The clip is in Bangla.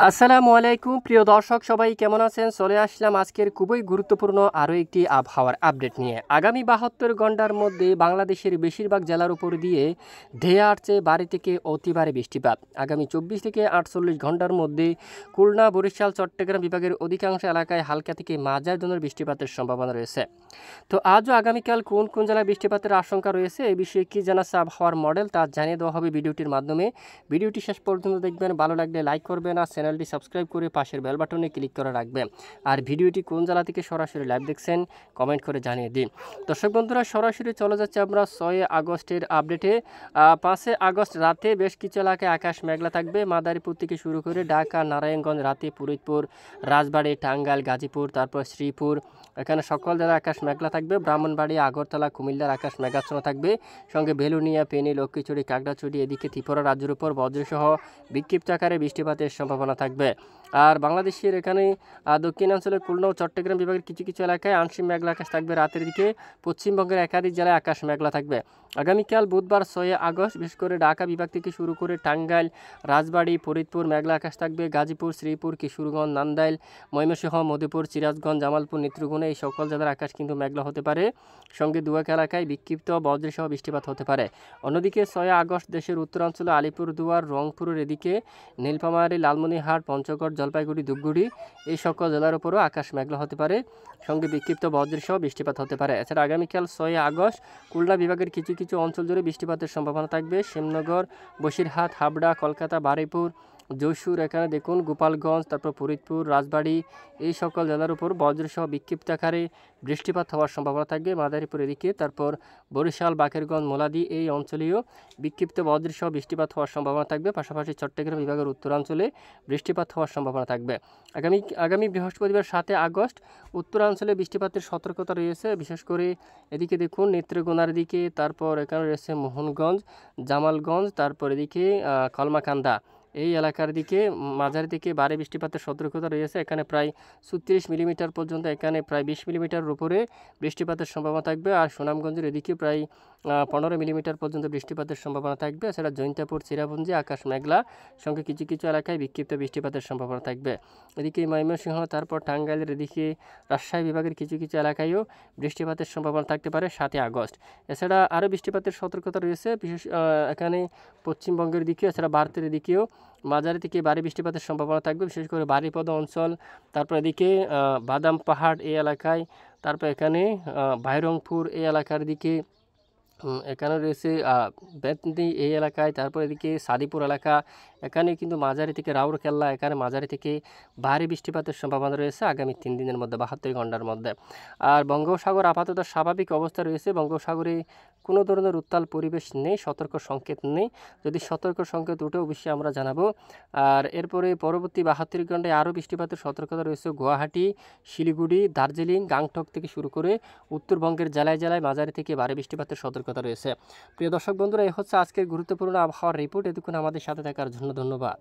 আসসালামু আলাইকুম প্রিয় দর্শক সবাই কেমন আছেন? চলে আসলাম আজকের খুবই গুরুত্বপূর্ণ আরও একটি আবহাওয়ার আপডেট নিয়ে। আগামী ৭২ ঘন্টার মধ্যে বাংলাদেশের বেশিরভাগ জেলার উপর দিয়ে ধেয়ে আসছে ভারী থেকে অতি ভারী বৃষ্টিপাত। আগামী ২৪ থেকে ৪৮ ঘন্টার মধ্যে খুলনা, বরিশাল, চট্টগ্রাম বিভাগের অধিকাংশ এলাকায় হালকা থেকে মাঝারি ধরনের বৃষ্টিপাতের সম্ভাবনা রয়েছে। তো আজও আগামীকাল কোন কোন জেলায় বৃষ্টিপাতের আশঙ্কা রয়েছে এই বিষয়ে কী জানাচ্ছে আবহাওয়ার মডেল তা জানিয়ে দেওয়া হবে ভিডিওটির মাধ্যমে। ভিডিওটি শেষ পর্যন্ত দেখবেন, ভালো লাগলে লাইক করবেন আর চ্যানেলটি সাবস্ক্রাইব করে পাশের বেল বাটনে ক্লিক করে রাখবেন। আর ভিডিওটি কোন জেলা থেকে সরাসরি লাইভ দেখছেন কমেন্ট করে জানিয়ে দিন। দর্শক বন্ধুরা, সরাসরি চলে যাচ্ছে আমরা ৬ আগস্টের আপডেটে। ৫ আগস্ট রাতে বেশ কিছু এলাকায় আকাশ মেঘলা থাকবে। মাদারীপুর থেকে শুরু করে ঢাকা, নারায়ণগঞ্জ, রাতে ফরিদপুর, রাজবাড়ী, টাঙ্গাইল, গাজীপুর, তারপর শ্রীপুর, এখানে সকল জায়গায় আকাশ মেঘলা থাকবে। ব্রাহ্মণবাড়িয়া, আগরতলা, কুমিল্লার আকাশ মেঘাচ্ছন্ন থাকবে। সঙ্গে বেলুনিয়া, ফেনী, লক্ষ্মীছড়ি, কাকড়াছড়ি, এদিকে ত্রিপুরা রাজ্যের উপর বজ্রসহ বিক্ষিপ্ত আকারে বৃষ্টিপাতের সম্ভাবনা থাকবে। আর বাংলাদেশের এখানে দক্ষিণাঞ্চলের খুলনা ও চট্টগ্রাম বিভাগের কিছু কিছু এলাকায় আংশিক মেঘলা আকাশ থাকবে রাতের দিকে। পশ্চিমবঙ্গের একাধিক জেলায় আকাশ মেঘলা থাকবে। আগামীকাল বুধবার ৬ আগস্ট বিশেষ করে ঢাকা বিভাগ থেকে শুরু করে টাঙ্গাইল, রাজবাড়ী, ফরিদপুর মেঘলা আকাশ থাকবে। গাজীপুর, শ্রীপুর, কিশোরগঞ্জ, নান্দাইল, ময়মনসিংহ, মধুপুর, সিরাজগঞ্জ, জামালপুর, নেত্রকোনা এই সকল জেলার আকাশ কিন্তু মেঘলা হতে পারে। সঙ্গে দুয়াক এলাকায় বিক্ষিপ্ত বজ্রসহ বৃষ্টিপাত হতে পারে। অন্যদিকে ৬ আগস্ট দেশের উত্তরাঞ্চলে আলিপুরদুয়ার, রংপুরের এদিকে নীলফামারী, লালমনিরহাট, পঞ্চগড়, জলপাইগুড়ি, ধূপগুড়ি এই সকল জেলার উপরও আকাশ মেঘলা হতে পারে। সঙ্গে বিক্ষিপ্ত বজ্রসহ বৃষ্টিপাত হতে পারে। এছাড়া আগামীকাল ৬ আগস্ট খুলনা বিভাগের কিছু কিছু অঞ্চল জুড়ে বৃষ্টিপাতের সম্ভাবনা থাকবে। শ্যামনগর, বসিরহাট, হাবড়া, কলকাতা, বারুইপুর, যশোর, এখানে দেখুন গোপালগঞ্জ, তারপর ফরিদপুর, রাজবাড়ী এই সকল জেলার উপর বজ্রসহ বিক্ষিপ্ত আকারে বৃষ্টিপাত হওয়ার সম্ভাবনা থাকবে। মাদারীপুর এদিকে, তারপর বরিশাল, বাকেরগঞ্জ, মোলাদি এই অঞ্চলেও বিক্ষিপ্ত বজ্রসহ বৃষ্টিপাত হওয়ার সম্ভাবনা থাকবে। পাশাপাশি চট্টগ্রাম বিভাগের উত্তরাঞ্চলে বৃষ্টিপাত হওয়ার সম্ভাবনা থাকবে। আগামী বৃহস্পতিবার ৭ আগস্ট উত্তরাঞ্চলে বৃষ্টিপাতের সতর্কতা রয়েছে। বিশেষ করে এদিকে দেখুন নেত্রকোনার দিকে, তারপর এখানে রয়েছে মোহনগঞ্জ, জামালগঞ্জ, তারপর এদিকে কলমাকান্দা এই এলাকার দিকে মাঝারি থেকে ভারী বৃষ্টিপাতের সতর্কতা রয়েছে। এখানে প্রায় ৩৬ মিলিমিটার পর্যন্ত, এখানে প্রায় ২০ মিলিমিটারের উপরে বৃষ্টিপাতের সম্ভাবনা থাকবে। আর সুনামগঞ্জের এদিকে প্রায় ১৫ মিলিমিটার পর্যন্ত বৃষ্টিপাতের সম্ভাবনা থাকবে। এছাড়া জৈন্তাপুর, চিরাপুঞ্জি আকাশ মেঘলা, সঙ্গে কিছু কিছু এলাকায় বিক্ষিপ্ত বৃষ্টিপাতের সম্ভাবনা থাকবে। এদিকে ময়মনসিংহ, তারপর টাঙ্গাইলের এদিকে রাজশাহী বিভাগের কিছু কিছু এলাকায়ও বৃষ্টিপাতের সম্ভাবনা থাকতে পারে ৭ আগস্ট। এছাড়া আরও বৃষ্টিপাতের সতর্কতা রয়েছে বিশেষ এখানে পশ্চিমবঙ্গের দিকে, এছাড়া ভারতের দিকেও মাঝারি থেকে ভারী বৃষ্টিপাতের সম্ভাবনা থাকবে। বিশেষ করে বারিপদ অঞ্চল, তারপর এদিকে বাদাম পাহাড় এই এলাকায়, তারপর এখানে ভাইরংপুর এই এলাকার দিকে, এখানে রয়েছে বেতনি এই এলাকায়, তারপর এদিকে সাদিপুর এলাকা, এখানে কিন্তু মাঝারি থেকে রাউরকেল্লা, এখানে মাঝারি থেকে ভারী বৃষ্টিপাতের সম্ভাবনা রয়েছে আগামী ৩ দিনের মধ্যে ৭২ ঘন্টার মধ্যে। আর বঙ্গোপসাগর আপাতত স্বাভাবিক অবস্থা রয়েছে। বঙ্গোপসাগরে কোনো ধরনের উত্তাল পরিবেশ নেই, সতর্ক সংকেত নেই। যদি সতর্ক সংকেত উঠে অবশ্যই আমরা জানাবো। আর এরপরে পরবর্তী ৭২ ঘন্টায় আরও বৃষ্টিপাতের সতর্কতা রয়েছে গুয়াহাটি, শিলিগুড়ি, দার্জিলিং, গাংটক থেকে শুরু করে উত্তরবঙ্গের জেলায় জেলায় মাঝারি থেকে ভারী বৃষ্টিপাতের সতর্কতা রয়েছে। প্রিয় দর্শক বন্ধুরা, এই হচ্ছে আজকের গুরুত্বপূর্ণ আবহাওয়ার রিপোর্ট। এতক্ষণ আমাদের সাথে থাকার জন্য ধন্যবাদ।